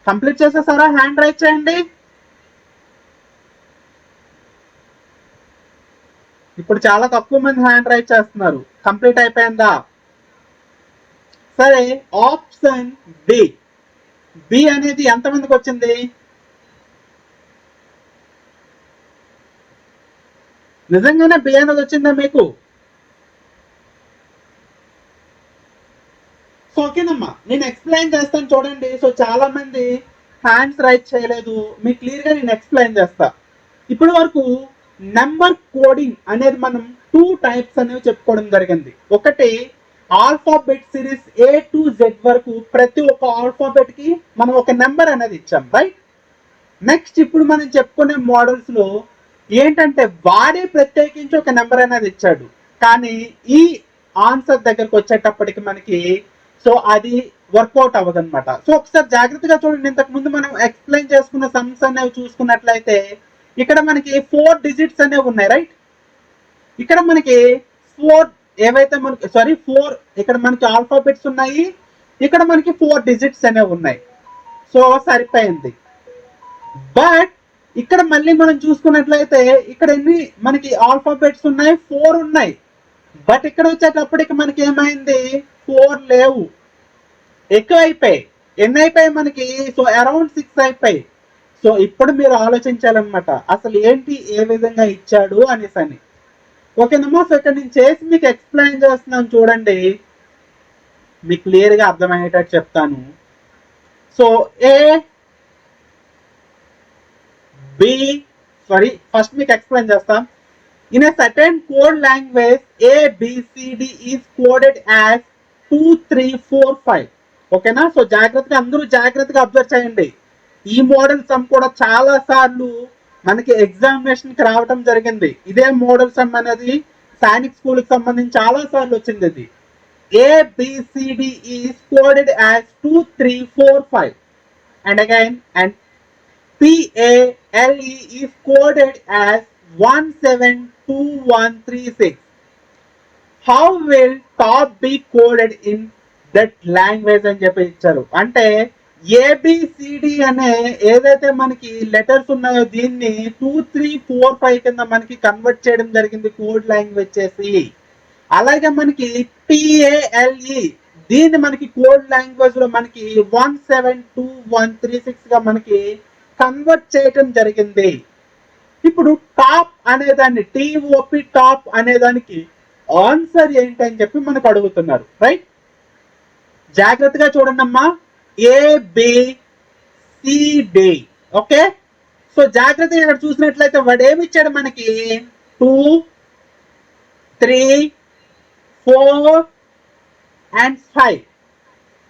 కంప్లీట్ చేసేసారా? హ్యాండ్ రైజ్ చేయండి. ఇప్పుడు చాలా తక్కువ మంది హ్యాండ్ రైజ్ చేస్తున్నారు. కంప్లీట్ అయిపోయిందా? సరే, ఆప్షన్ బి, బి అనేది ఎంతమందికి వచ్చింది? నిజంగానే బి అనేది వచ్చిందా మీకు? సో ఓకేనమ్మా, నేను ఎక్స్ప్లెయిన్ చేస్తాను చూడండి. సో చాలా మంది హ్యాండ్స్ రైట్ చేయలేదు, మీకు క్లియర్ గా నేను ఎక్స్ప్లెయిన్ చేస్తా. ఇప్పటి వరకు నెంబర్ కోడింగ్ అనేది మనం 2 టైప్స్ అనేవి చెప్పుకోవడం జరిగింది. ఒకటి alphabet series A to Z వరకు ప్రతి ఒక్క ఆల్ఫాబెట్ కి మనం ఒక నెంబర్ అనేది ఇచ్చాం, రైట్? నెక్స్ట్ ఇప్పుడు మనం చెప్పుకునే మోడల్స్ లో ఏంటంటే వాడే ప్రత్యేకించి ఒక నెంబర్ అనేది ఇచ్చాడు, కానీ ఈ ఆన్సర్ దగ్గరకు వచ్చేటప్పటికి మనకి సో అది వర్కౌట్ అవ్వదు అనమాట. సో ఒకసారి జాగ్రత్తగా చూడండి. ఇంతకు ముందు మనం ఎక్స్ప్లెయిన్ చేసుకున్న సమ్స్ అనేవి చూసుకున్నట్లయితే ఇక్కడ మనకి 4 డిజిట్స్ అనేవి ఉన్నాయి, రైట్? ఇక్కడ మనకి 4 ఏవైతే మనకి 4 ఇక్కడ మనకి ఆల్ఫాబెట్స్ ఉన్నాయి, ఇక్కడ మనకి 4 డిజిట్స్ అనేవి ఉన్నాయి. సో సరిపోయింది. బట్ ఇక్కడ మళ్ళీ మనం చూసుకున్నట్లయితే ఇక్కడ ఎన్ని మనకి ఆల్ఫాబెట్స్ ఉన్నాయి? 4 ఉన్నాయి. బట్ ఇక్కడ వచ్చేటప్పటికి మనకి ఏమైంది? 4 లేవు, ఎక్కువ అయిపోయి. ఎన్ని అయిపోయాయి మనకి? సో అరౌండ్ 6 అయిపోయి. సో ఇప్పుడు మీరు ఆలోచించాలన్నమాట, అసలు ఏంటి, ఏ విధంగా ఇచ్చాడు అనేసి అని. ఓకేనమ్మా? సో ఇక్కడ నేను చేసి మీకు ఎక్స్ప్లెయిన్ చేస్తున్నాను చూడండి, మీకు క్లియర్ గా అర్థమయ్యేటట్టు చెప్తాను. సో ఫస్ట్ మీకు ఎక్స్ప్లెయిన్ చేస్తాం. In a certain code language A B C D is coded as 2 3 4 5. ఓకేనా? సో జాగ్రత్తగా అందరూ జాగ్రత్తగా అబ్జర్వ్ చేయండి. ఈ మోడల్ సమ్ కూడా చాలా సార్లు మనకి ఎగ్జామినేషన్ కి రావడం జరిగింది. ఇదే మోడల్ సమ్ అనేది సైనిక్ స్కూల్ కి సంబంధించి చాలా సార్లు వచ్చింది. ఇది ABCD is coded as 2 3 4 5 and again, and PALE is coded as 1 7 2 1 3 6. How will top be coded in that language అని చెప్పి ఇచ్చారు. అంటే ABCD అనే ఏదైతే మనకి లెటర్స్ ఉన్నాయో దీన్ని 2 3 4 5 కింద మనకి కన్వర్ట్ చేయడం జరిగింది కోడ్ లాంగ్వేజ్ చేసి. అలాగే మనకి PALE దీన్ని మనకి కోడ్ లాంగ్వేజ్ లో మనకి 1 7 2 1 3 6 గా మనకి కన్వర్ట్ చేయడం జరిగింది. ఇప్పుడు టాప్ అనేదాన్ని TOP టాప్ అనేదానికి ఆన్సర్ ఏంటి అని చెప్పి మనకు అడుగుతున్నారు, రైట్? జాగ్రత్తగా చూడండి అమ్మా, ABCD. ఓకే, సో జాగ్రత్తగా ఇక్కడ చూసినట్లయితే వాడు ఏమి ఇచ్చాడు మనకి, 2, 3, 4 and 5.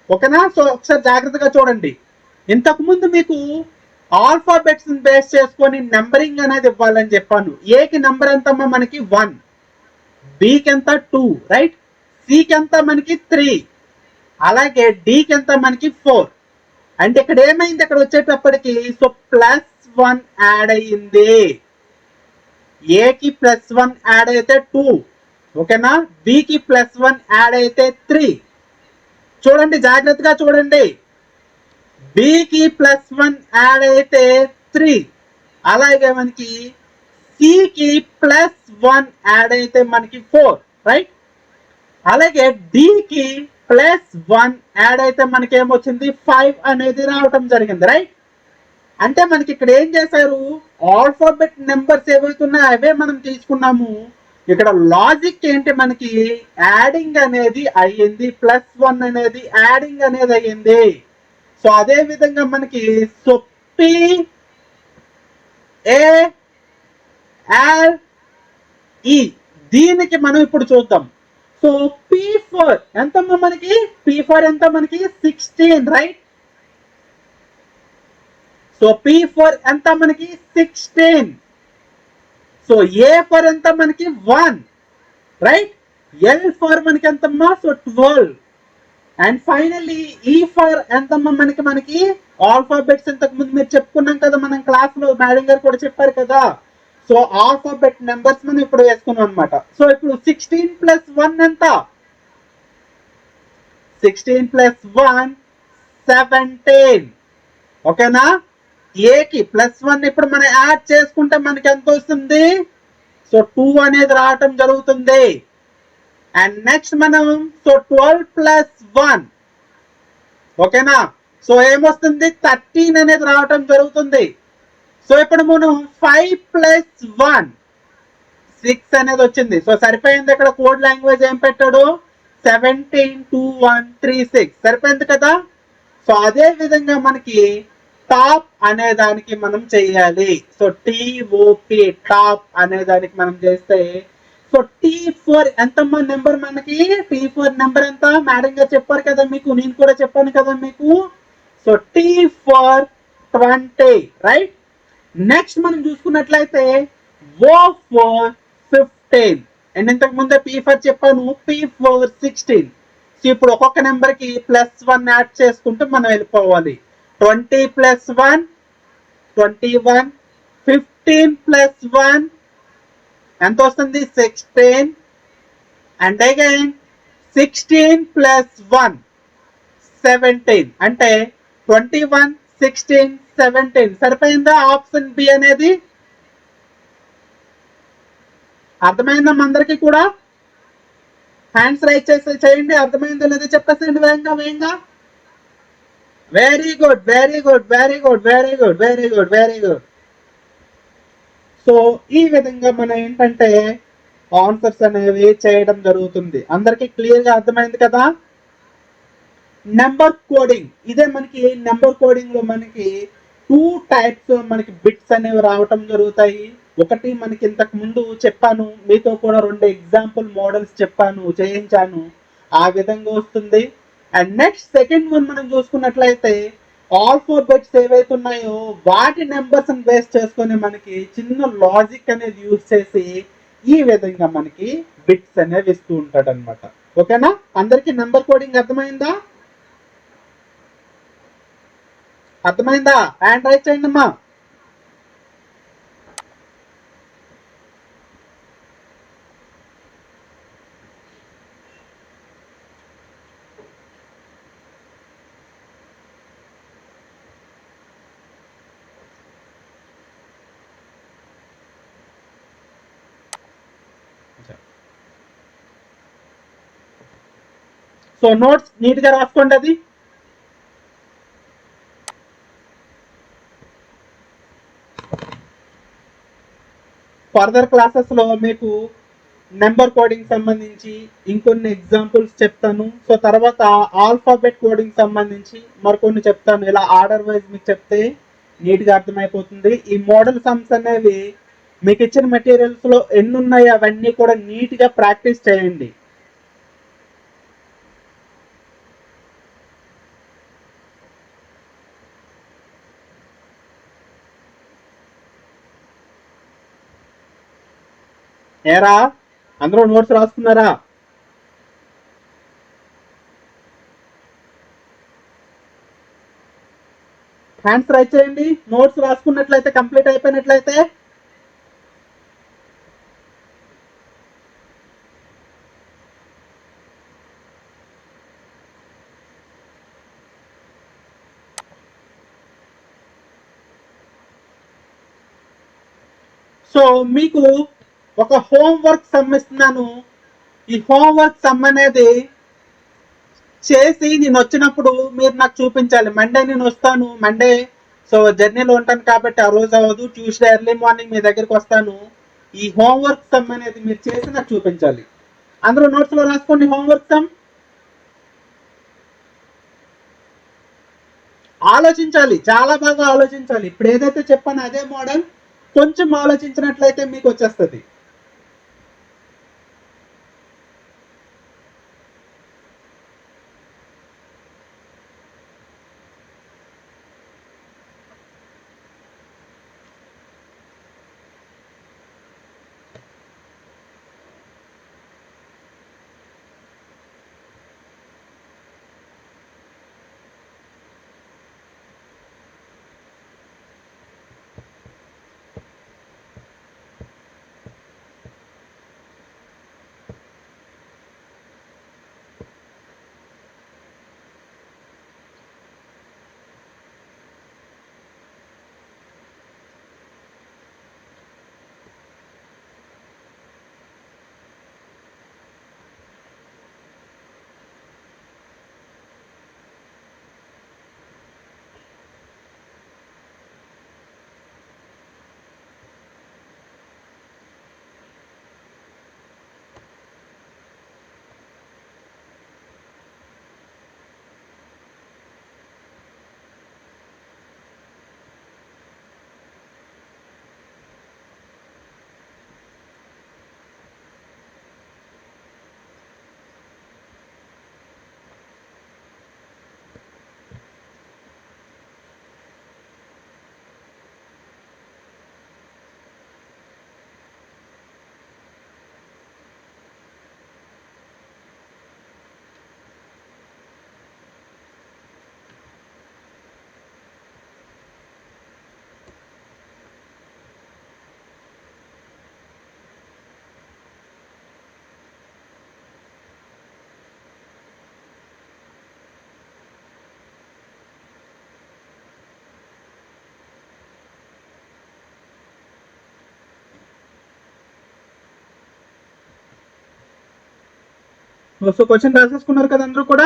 ఓకేనా? సో ఒకసారి జాగ్రత్తగా చూడండి. ఇంతకు ముందు మీకు ఆల్ఫాబెట్స్ బేస్ చేసుకొని నెంబరింగ్ అనేది ఇవ్వాలని చెప్పాను. ఏకి నెంబర్ ఎంతమ్మా మనకి 1, బికి ఎంత 2, రైట్, సికి ఎంత మనకి 3, అలాగే డికి ఎంత మనకి 4. అంటే ఇక్కడ ఏమైంది, ఇక్కడ వచ్చేటప్పటికి సో +1 యాడ్ అయ్యింది. ఏకి +1 యాడ్ అయితే 2, ఓకేనా, బికి +1 యాడ్ అయితే 3. చూడండి జాగ్రత్తగా చూడండి, బికి +1 యాడ్ అయితే 3, అలాగే మనకి సికి +1 యాడ్ అయితే మనకి 4, రైట్, అలాగే డికి +1 యాడ్ అయితే మనకి ఏమొచ్చింది 5 అనేది రావటం జరిగింది, రైట్. అంటే మనకి ఇక్కడ ఏం చేశారు, ఆల్ఫాబెట్ నెంబర్స్ ఏవైతున్నాయో అవే మనం తీసుకున్నాము. ఇక్కడ లాజిక్ ఏంటి, మనకి యాడింగ్ అనేది అయ్యింది, +1 అనేది యాడింగ్ అనేది అయ్యింది. సో అదే విధంగా మనకి సో PALE, దీనికి మనం ఇప్పుడు చూద్దాం. సో P4 ఎంతమ్మా మనకి, P4 ఎంత మనకి 16, రైట్. సో P4 ఎంత మనకి 16. సో A4 ఎంత మనకి 1, రైట్. L4 మనకి ఎంతమ్మా, సో 12. అండ్ ఫైనల్లీ E4 ఎంతమ్మా మనకి ఆల్ఫాబెట్స్ ఇంతకు ముందు మీరు చెప్పుకున్నాం కదా మనం క్లాస్ లో, మేడం గారు కూడా చెప్పారు కదా. సో ఆల్ఫాబెట్ నెంబర్స్ మనం ఇప్పుడు వేసుకున్నాం అనమాట. సో ఇప్పుడు 16 + 1 ఎంత, 16 + 1 17. ఓకేనా, ఏకి +1 ఇప్పుడు మనం యాడ్ చేసుకుంటే మనకి ఎంత వస్తుంది, సో 2 అనేది రావటం జరుగుతుంది. అండ్ నెక్స్ట్ మనం సో 12 + 1, ఓకేనా, సో ఏమొస్తుంది 13 అనేది రావటం జరుగుతుంది. సో ఇప్పుడు మనం 5 + 1 6 అనేది వచ్చింది. సో సరిపోయింది. ఇక్కడ కోడ్ లాంగ్వేజ్ ఏం పెట్టాడు, 172136, సరిపోయింది కదా. సో అదే విధంగా మనకి టాప్ అనే దానికి మనం చేయాలి. సో TOP, టాప్ అనే దానికి మనం చేస్తే సో T4 ఎంతమ్మా నెంబర్ మనకి, T4 నెంబర్ ఎంత మేడం గారు చెప్పారు కదా మీకు, నేను కూడా చెప్పాను కదా మీకు. So T4 20, right. నెక్స్ట్ మనం చూసుకున్నట్లయితే O4 15. అండ్ ఇంతకు ముందే P4 చెప్పాను, P4 16. సో ఇప్పుడు ఒక్కొక్క నెంబర్ కి +1 యాడ్ చేసుకుంటూ మనం వెళ్ళిపోవాలి. 20 + 1 21, 15 + 1 ఎంత వస్తుంది 16, అండ్ అగైన్ 16 + 1 17. అంటే 21, 16, 17 సరిపోయిందా. ఆప్షన్ బి అనేది అర్థమైందా అందరికి కూడా, హ్యాండ్స్ రైట్ చేయండి, అర్థమైందో లేదో చెప్పేసేయండి వేగంగా. Very good, very good, very good, very good, very good, very good. So ఈ విధంగా మనం ఏంటంటే ఆన్సర్స్ అనేవి చేయడం జరుగుతుంది. అందరికి క్లియర్ గా అర్థమైంది కదా. నెంబర్ కోడింగ్, ఇదే మనకి నెంబర్ కోడింగ్ లో మనకి 2 టైప్స్ మనకి బిట్స్ అనేవి రావటం జరుగుతాయి. ఒకటి మనకి ఇంతకు ముందు చెప్పాను, మీతో కూడా 2 ఎగ్జాంపుల్ మోడల్స్ చెప్పాను, చేయించాను, ఆ విధంగా వస్తుంది. అండ్ నెక్స్ట్ సెకండ్ వన్ మనం చూసుకున్నట్లయితే ఆల్ఫాబెట్స్ ఏవైతే ఉన్నాయో వాటి నెంబర్స్ బేస్ చేసుకొని మనకి చిన్న లాజిక్ అనేది యూజ్ చేసి ఈ విధంగా మనకి బిట్స్ అనేవి ఇస్తూ ఉంటాడు అనమాట. ఓకేనా, అందరికి నెంబర్ కోడింగ్ అర్థమైందా, అర్థమైందా? హ్యాండ్ రైట్ చేయండి అమ్మా. సో నోట్స్ నీట్ గా రాసుకోండి. అది ఫర్దర్ క్లాసెస్ లో మీకు నెంబర్ కోడింగ్ సంబంధించి ఇంకొన్ని ఎగ్జాంపుల్స్ చెప్తాను. సో తర్వాత ఆల్ఫాబెట్ కోడింగ్ సంబంధించి మరికొన్ని చెప్తాను. ఇలా ఆర్డర్ వైజ్ మీకు చెప్తే నీట్గా అర్థమైపోతుంది. ఈ మోడల్ సమ్స్ అనేవి మీకు ఇచ్చిన మెటీరియల్స్లో ఎన్ని ఉన్నాయో అవన్నీ కూడా నీట్గా ప్రాక్టీస్ చేయండి. ఏరా అందరూ నోట్స్ రాసుకున్నారా? హ్యాండ్స్ రైట్ చేయండి నోట్స్ రాసుకున్నట్లయితే, కంప్లీట్ అయిపోయినట్లయితే. సో మీకు ఒక హోంవర్క్ సమ్ ఇస్తున్నాను. ఈ హోంవర్క్ సమ్ అనేది చేసి నేను వచ్చినప్పుడు మీరు నాకు చూపించాలి. మండే నేను వస్తాను, మండే సో జర్నీలో ఉంటాను కాబట్టి ఆ రోజు అవ్వదు. ట్యూస్డే ఎర్లీ మార్నింగ్ మీ దగ్గరికి వస్తాను. ఈ హోంవర్క్ సమ్ అనేది మీరు చేసి నాకు చూపించాలి. అందరూ నోట్స్ లో రాసుకోండి హోంవర్క్ సమ్. ఆలోచించాలి, చాలా బాగా ఆలోచించాలి. ఇప్పుడు ఏదైతే చెప్పానో అదే మోడల్, కొంచెం ఆలోచించినట్లయితే మీకు వచ్చేస్తుంది. సో క్వశ్చన్ రాసేసుకున్నారు కదా అందరూ కూడా?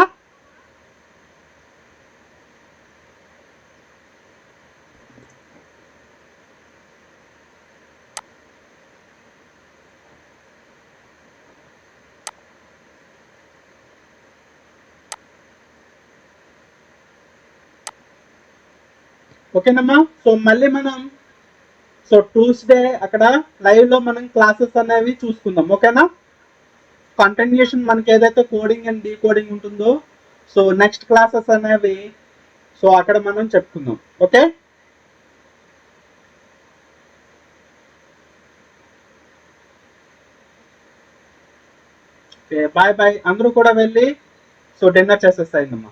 ఓకేనమ్మా. సో మళ్ళీ మనం ట్యూస్డే అక్కడ లైవ్ లో మనం క్లాసెస్ అనేవి చూసుకుందాం. ఓకేనా? కంటిన్యూషన్ మనకి ఏదైతే కోడింగ్ అండ్ డీకోడింగ్ ఉంటుందో సో నెక్స్ట్ క్లాసెస్ అనేవి సో అక్కడ మనం చెప్పుకుందాం. Okay, bye bye. అందరూ కూడా వెళ్ళి సో డిన్నర్ చేసేస్తాయిందమ్మా.